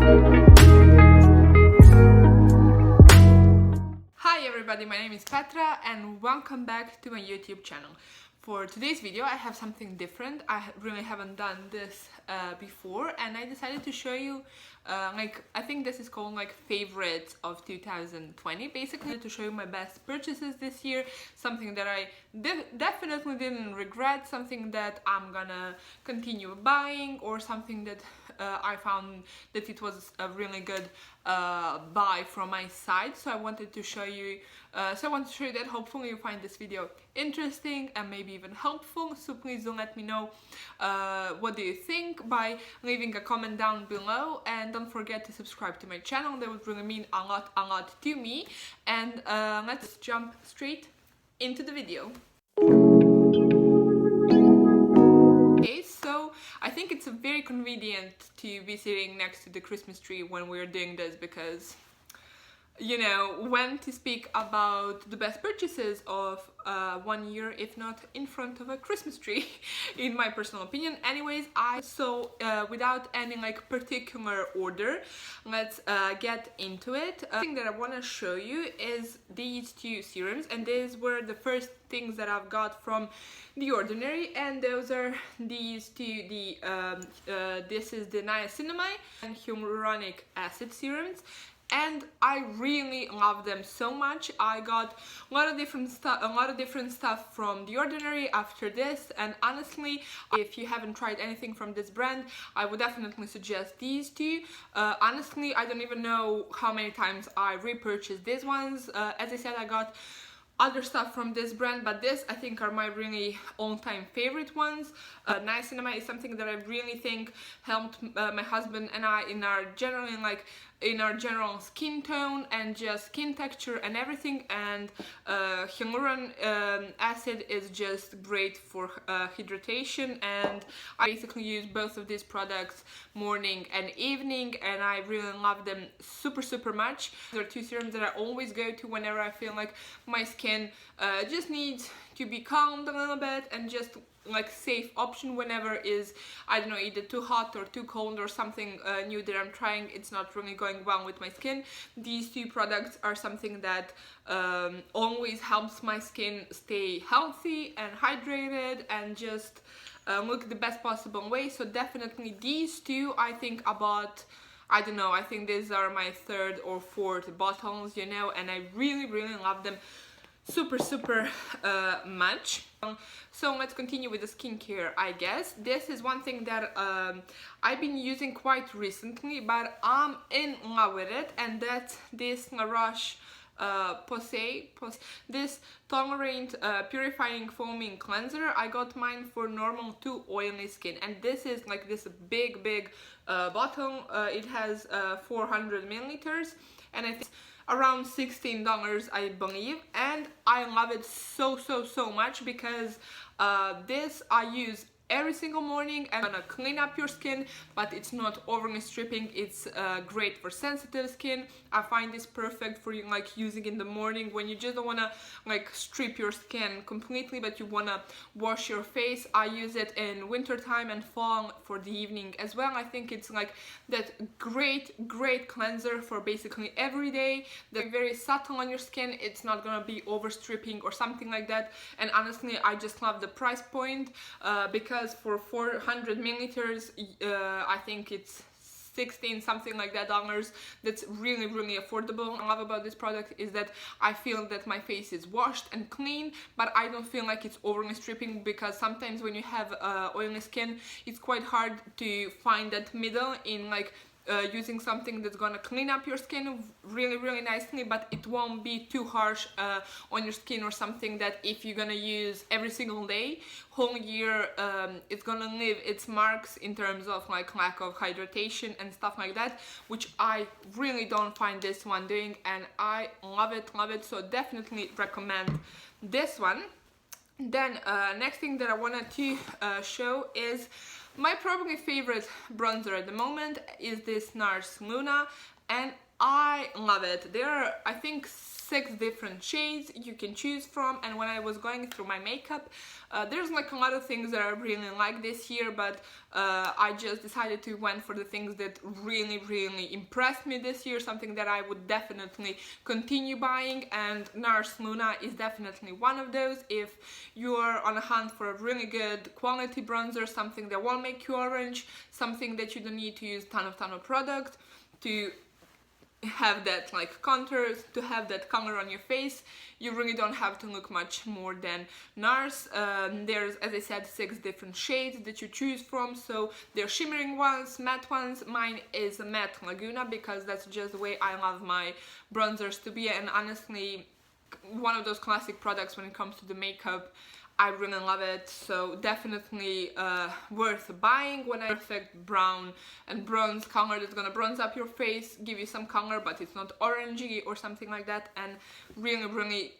Hi everybody, my name is Petra and welcome back to my YouTube channel. For today's video I have something different. I really haven't done this before, and I decided to show you I think this is called like favorites of 2020, basically to show you my best purchases this year, something that I definitely didn't regret, something that I'm gonna continue buying, or something that I found that it was a really good buy from my side. So I wanted to show you that. Hopefully you find this video interesting and maybe even helpful. So please do let me know what do you think by leaving a comment down below, and don't forget to subscribe to my channel. That would really mean a lot to me. And let's jump straight into the video. Okay, so I think it's very convenient to be sitting next to the Christmas tree when we're doing this, because you know when to speak about the best purchases of 1 year, if not in front of a Christmas tree, in my personal opinion. Anyways, without any like particular order, let's get into it. The thing that I want to show you is these two serums, and these were the first things that I've got from The Ordinary, and those are these two. This is the Niacinamide and Hyaluronic acid serums, and I really love them so much. I got a lot of different stuff from The Ordinary after this, and honestly, if you haven't tried anything from this brand, I would definitely suggest these two. Honestly, I don't even know how many times I repurchased these ones. As I said, I got other stuff from this brand, but this I think are my really all-time favorite ones. Niacinamide is something that I really think helped my husband and I in our general skin tone and just skin texture and everything, and hyaluronic acid is just great for hydration, and I basically use both of these products morning and evening, and I really love them super much. There are two serums that I always go to whenever I feel like my skin just needs to be calmed a little bit, and just like safe option whenever is, I don't know, either too hot or too cold, or something new that I'm trying, it's not really going well with my skin. These two products are something that always helps my skin stay healthy and hydrated and just look the best possible way. So definitely these two, I think I bought, I don't know, I think these are my third or fourth bottles, you know, and I really love them super much. So let's continue with the skincare, I guess. This is one thing that I've been using quite recently, but I'm in love with it, and that's this Roche Posay, this Tolerine purifying foaming cleanser. I got mine for normal to oily skin, and this is like this big bottle. It has 400 milliliters, and it's around $16, I believe, and I love it so much, because this I use every single morning and gonna clean up your skin, but it's not overly stripping. It's great for sensitive skin. I find this perfect for you, like using in the morning when you just don't wanna like strip your skin completely, but you wanna wash your face. I use it in winter time and fall for the evening as well. I think it's like that great cleanser for basically every day. They're very subtle on your skin. It's not gonna be over stripping or something like that. And honestly, I just love the price point, because for 400 milliliters, I think it's 16 something like that dollars. That's really affordable. What I love about this product is that I feel that my face is washed and clean, but I don't feel like it's overly stripping, because sometimes when you have oily skin, it's quite hard to find that middle in like using something that's gonna clean up your skin really nicely, but it won't be too harsh on your skin, or something that if you're gonna use every single day, whole year, it's gonna leave its marks in terms of like lack of hydration and stuff like that, which I really don't find this one doing, and I love it. So definitely recommend this one. Then next thing that I wanted to show is my probably favorite bronzer at the moment is this NARS Luna, and I love it. There are, I think, 6 different shades you can choose from, and when I was going through my makeup, there's like a lot of things that I really like this year, but I just decided to went for the things that really impressed me this year, something that I would definitely continue buying, and NARS Luna is definitely one of those. If you are on a hunt for a really good quality bronzer, something that won't make you orange, something that you don't need to use ton of product to have that like contours, to have that color on your face, you really don't have to look much more than NARS. There's, as I said, 6 different shades that you choose from, so they're shimmering ones, matte ones. Mine is a matte Laguna because that's just the way I love my bronzers to be, and honestly one of those classic products when it comes to the makeup. I really love it, so definitely worth buying. When I perfect brown and bronze color that's gonna bronze up your face, give you some color, but it's not orangey or something like that, and really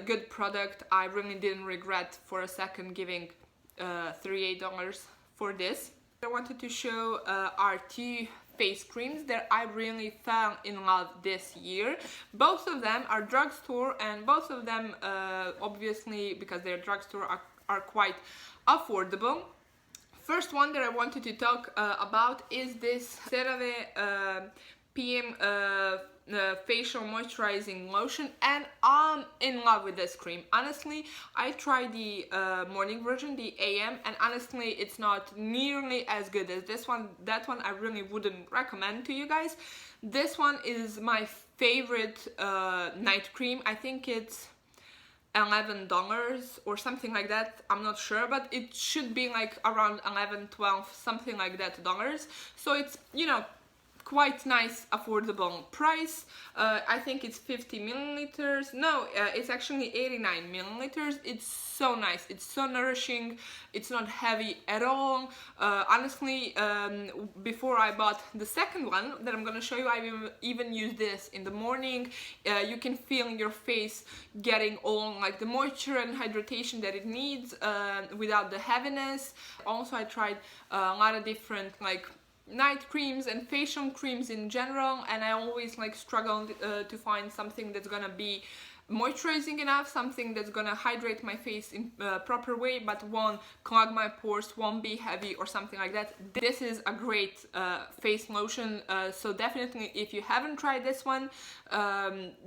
good product. I really didn't regret for a second giving $38 for this. I wanted to show our 2 face creams that I really fell in love this year. Both of them are drugstore, and both of them obviously, because they're drugstore, are quite affordable. First one that I wanted to talk about is this CeraVe PM facial moisturizing lotion, and I'm in love with this cream. Honestly, I tried the morning version, the AM, and honestly it's not nearly as good as this one. That one I really wouldn't recommend to you guys. This one is my favorite night cream. I think it's $11 or something like that, I'm not sure, but it should be like around 11, 12, something like that dollars. So it's, you know, quite nice affordable price. I think it's 50 milliliters. No, it's actually 89 milliliters. It's so nice, it's so nourishing, it's not heavy at all. Honestly, before I bought the second one that I'm gonna show you, I even used this in the morning. You can feel your face getting all like the moisture and hydration that it needs without the heaviness. Also, I tried a lot of different like night creams and facial creams in general, and I always like struggled to find something that's gonna be moisturizing enough, something that's gonna hydrate my face in a proper way but won't clog my pores, won't be heavy or something like that. This is a great face lotion, so definitely if you haven't tried this one,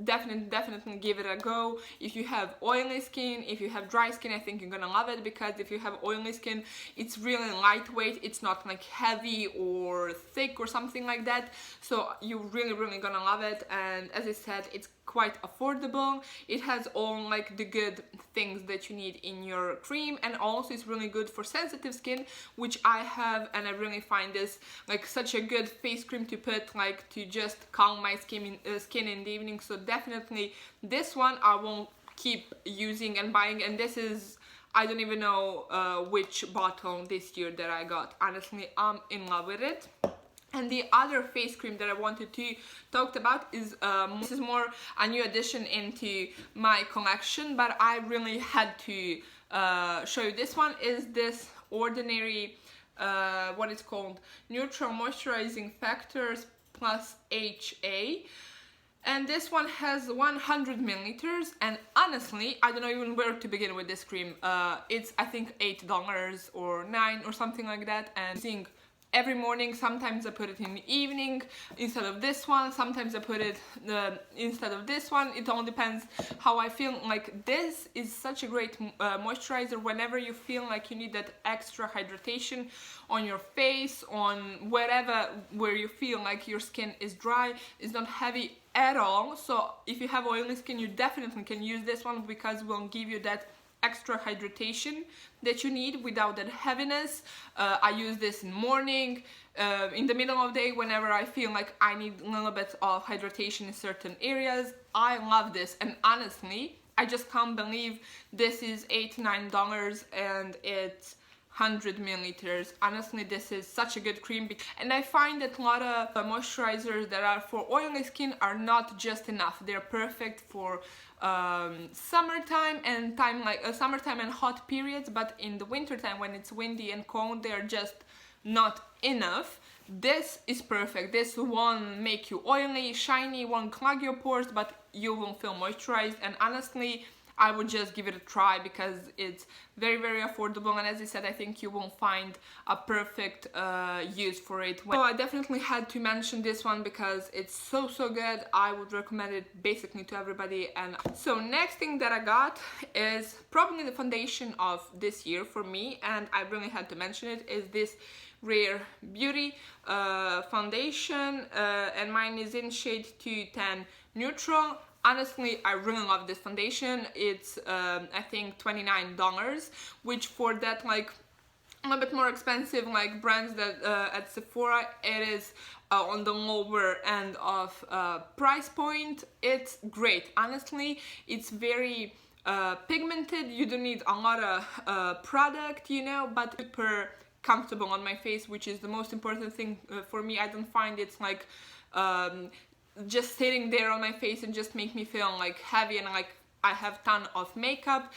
definitely give it a go. If you have oily skin, if you have dry skin, I think you're gonna love it, because if you have oily skin, it's really lightweight, it's not like heavy or thick or something like that, so you're really gonna love it. And as I said, it's quite affordable. It has all like the good things that you need in your cream, and also it's really good for sensitive skin, which I have, and I really find this like such a good face cream to put, like to just calm my skin in the evening. So definitely this one I won't keep using and buying, and this is, I don't even know which bottle this year that I got. Honestly, I'm in love with it. And the other face cream that I wanted to talk about is, this is more a new addition into my collection, but I really had to show you this one, is this Ordinary, what it's called, Neutral Moisturizing Factors plus HA. And this one has 100 milliliters, and honestly, I don't know even where to begin with this cream. It's, I think, $8 or $9 or something like that, and seeing every morning. Sometimes I put it in the evening instead of this one, sometimes I put it instead of this one. It all depends how I feel. Like, this is such a great moisturizer whenever you feel like you need that extra hydration on your face, on wherever where you feel like your skin is dry. It's not heavy at all, so if you have oily skin, you definitely can use this one, because it will give you that extra hydration that you need without that heaviness. I use this in morning, in the middle of the day, whenever I feel like I need a little bit of hydration in certain areas. I love this, and honestly, I just can't believe this is $8-9 and it's 100 milliliters. Honestly, this is such a good cream, and I find that a lot of moisturizers that are for oily skin are not just enough. They're perfect for summertime and summertime and hot periods, but in the winter time when it's windy and cold, they're just not enough. this is perfect. This won't make you oily, shiny, won't clog your pores, but you will feel moisturized. And honestly, I would just give it a try because it's very, very affordable, and as I said, I think you won't find a perfect use for it. So I definitely had to mention this one because it's so, so good. I would recommend it basically to everybody. And so next thing that I got is probably the foundation of this year for me, and I really had to mention it, is this Rare Beauty foundation, and mine is in shade 210 Neutral. Honestly, I really love this foundation. It's I think $29, which for that like a little bit more expensive like brands that at Sephora, it is on the lower end of price point. It's great. Honestly, it's very pigmented. You don't need a lot of product, you know, but super comfortable on my face, which is the most important thing for me. I don't find it's like just sitting there on my face and just make me feel like heavy and like I have ton of makeup.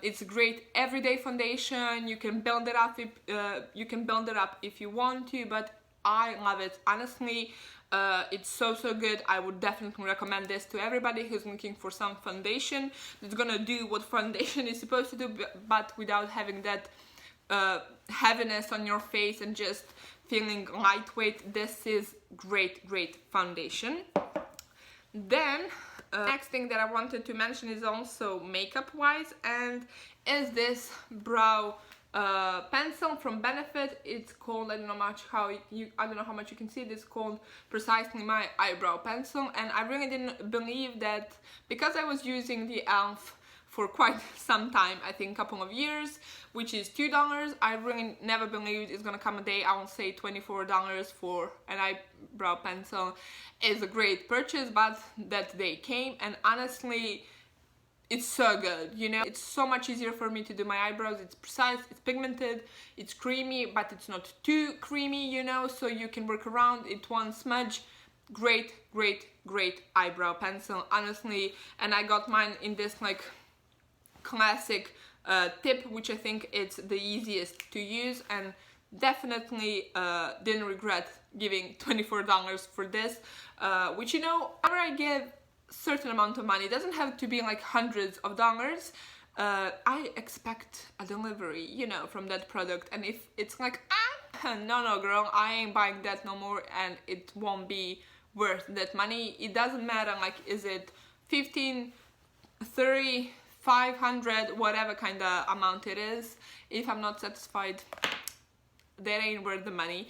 It's a great everyday foundation. You can build it up if you want to, but I love it. Honestly, it's so, so good. I would definitely recommend this to everybody who's looking for some foundation that's gonna do what foundation is supposed to do, but without having that heaviness on your face and just feeling lightweight. This is great foundation. Then next thing that I wanted to mention is also makeup wise, and is this brow pencil from Benefit. It's called, I don't know how much you can see it, it's called Precisely My Eyebrow Pencil. And I really didn't believe that, because I was using the e.l.f. for quite some time, I think a couple of years, which is $2. I really never believed it's gonna come a day I will say $24 for an eyebrow pencil is a great purchase, but that day came, and honestly, it's so good, you know. It's so much easier for me to do my eyebrows. It's precise, it's pigmented, it's creamy, but it's not too creamy, you know, so you can work around it. One smudge. Great eyebrow pencil, honestly. And I got mine in this like classic tip, which I think it's the easiest to use, and definitely didn't regret giving $24 for this, which, you know, whenever I give certain amount of money, it doesn't have to be like hundreds of dollars, I expect a delivery, you know, from that product. And if it's like, no girl, I ain't buying that no more, and it won't be worth that money. It doesn't matter, like, is it 15, 30, 500, whatever kind of amount it is. If I'm not satisfied, that ain't worth the money.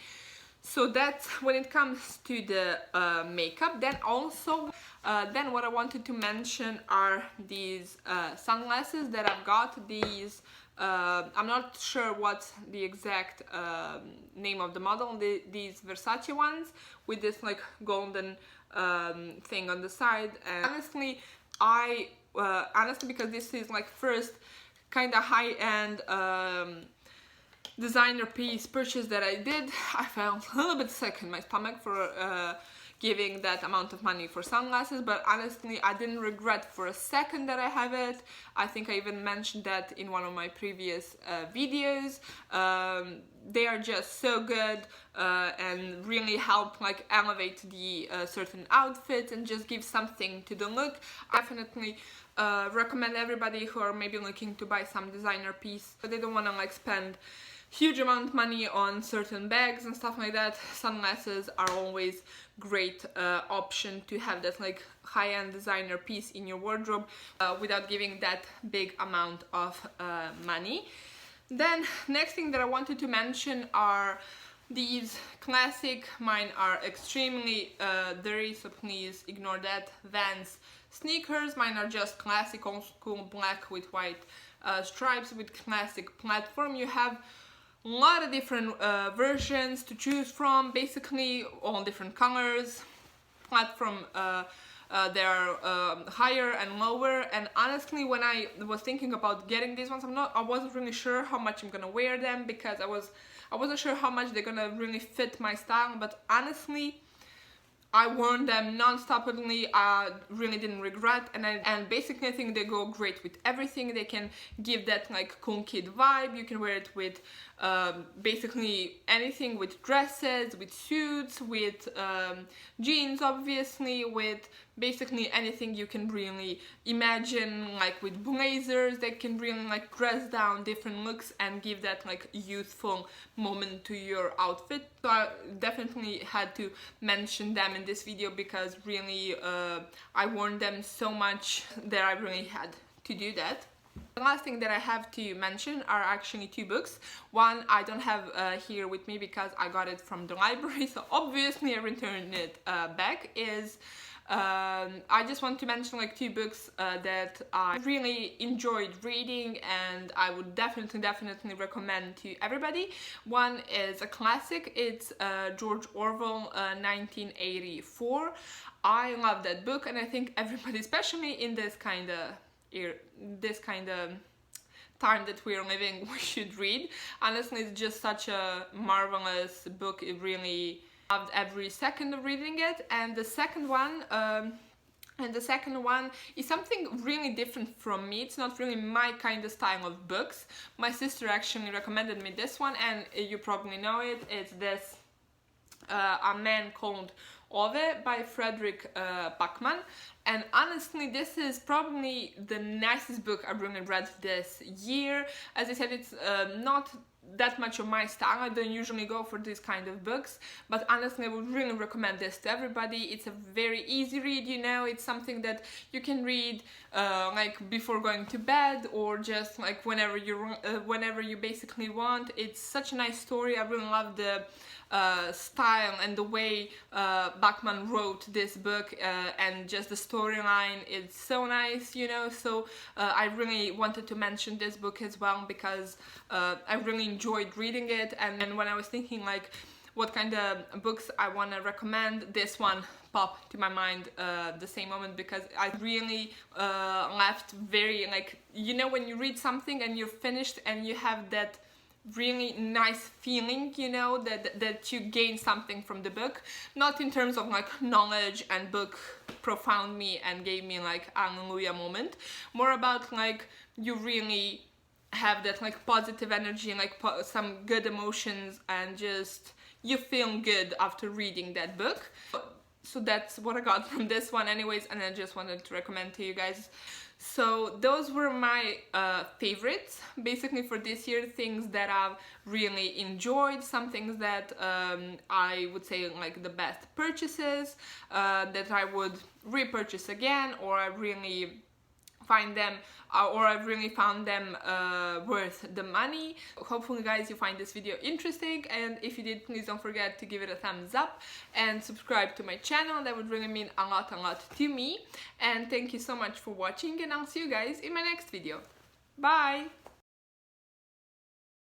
So that's when it comes to the makeup. Then also, then what I wanted to mention are these sunglasses that I've got. These, I'm not sure what's the exact name of the model. These Versace ones with this like golden thing on the side. And honestly, honestly, because this is like first kind of high-end designer piece purchase that I did, I felt a little bit sick in my stomach for giving that amount of money for sunglasses, but honestly, I didn't regret for a second that I have it. I think I even mentioned that in one of my previous videos. They are just so good and really help like elevate the certain outfits and just give something to the look. I definitely recommend everybody who are maybe looking to buy some designer piece, but they don't want to like spend huge amount of money on certain bags and stuff like that. Sunglasses are always great option to have that like high-end designer piece in your wardrobe without giving that big amount of money. Then next thing that I wanted to mention are these classic, mine are extremely dirty, so please ignore that, Vans sneakers. Mine are just classic old school black with white stripes with classic platform. You have a lot of different versions to choose from, basically all different colors. Platform, they are higher and lower, and honestly, when I was thinking about getting these ones, I wasn't really sure how much I'm gonna wear them, because I wasn't sure how much they're gonna really fit my style. But honestly, I wore them non-stoply. I really didn't regret, and basically I think they go great with everything. They can give that like cool kid vibe. You can wear it with basically anything, with dresses, with suits, with jeans, obviously, with basically anything you can really imagine, like with blazers. They can really like dress down different looks and give that like youthful moment to your outfit. So I definitely had to mention them in this video because really I worn them so much that I really had to do that. The last thing that I have to mention are actually two books. One I don't have here with me because I got it from the library, so obviously I returned it back. I just want to mention like two books that I really enjoyed reading and I would definitely recommend to everybody. One is a classic. It's George Orwell, 1984. I love that book, and I think everybody, especially in this kind of time that we're living, we should read. Honestly, it's just such a marvelous book. It really loved every second of reading it. And the second one is something really different from me. It's not really my kind of style of books. My sister actually recommended me this one, and you probably know it. It's this A Man Called Orvell by Fredrik Backman. And honestly, this is probably the nicest book I've really read this year. As I said, it's not that much of my style. I don't usually go for these kind of books, but honestly I would really recommend this to everybody. It's a very easy read, you know. It's something that you can read like before going to bed, or just like whenever you basically want. It's such a nice story. I really love the style and the way Backman wrote this book, and just the storyline is so nice, you know. So I really wanted to mention this book as well because I really enjoyed reading it, and when I was thinking like what kind of books I want to recommend, this one popped to my mind the same moment, because I really left very, like, you know, when you read something and you're finished and you have that really nice feeling, you know, that you gain something from the book, not in terms of like knowledge and book profound me and gave me like hallelujah moment, more about like you really have that like positive energy and like some good emotions, and just you feel good after reading that book. So that's what I got from this one anyways, and I just wanted to recommend to you guys. So those were my favorites basically for this year, things that I've really enjoyed, some things that I would say like the best purchases that I would repurchase again, or I really find them or I've really found them worth the money. Hopefully guys you find this video interesting, and if you did, please don't forget to give it a thumbs up and subscribe to my channel. That would really mean a lot to me. And thank you so much for watching, and I'll see you guys in my next video. Bye!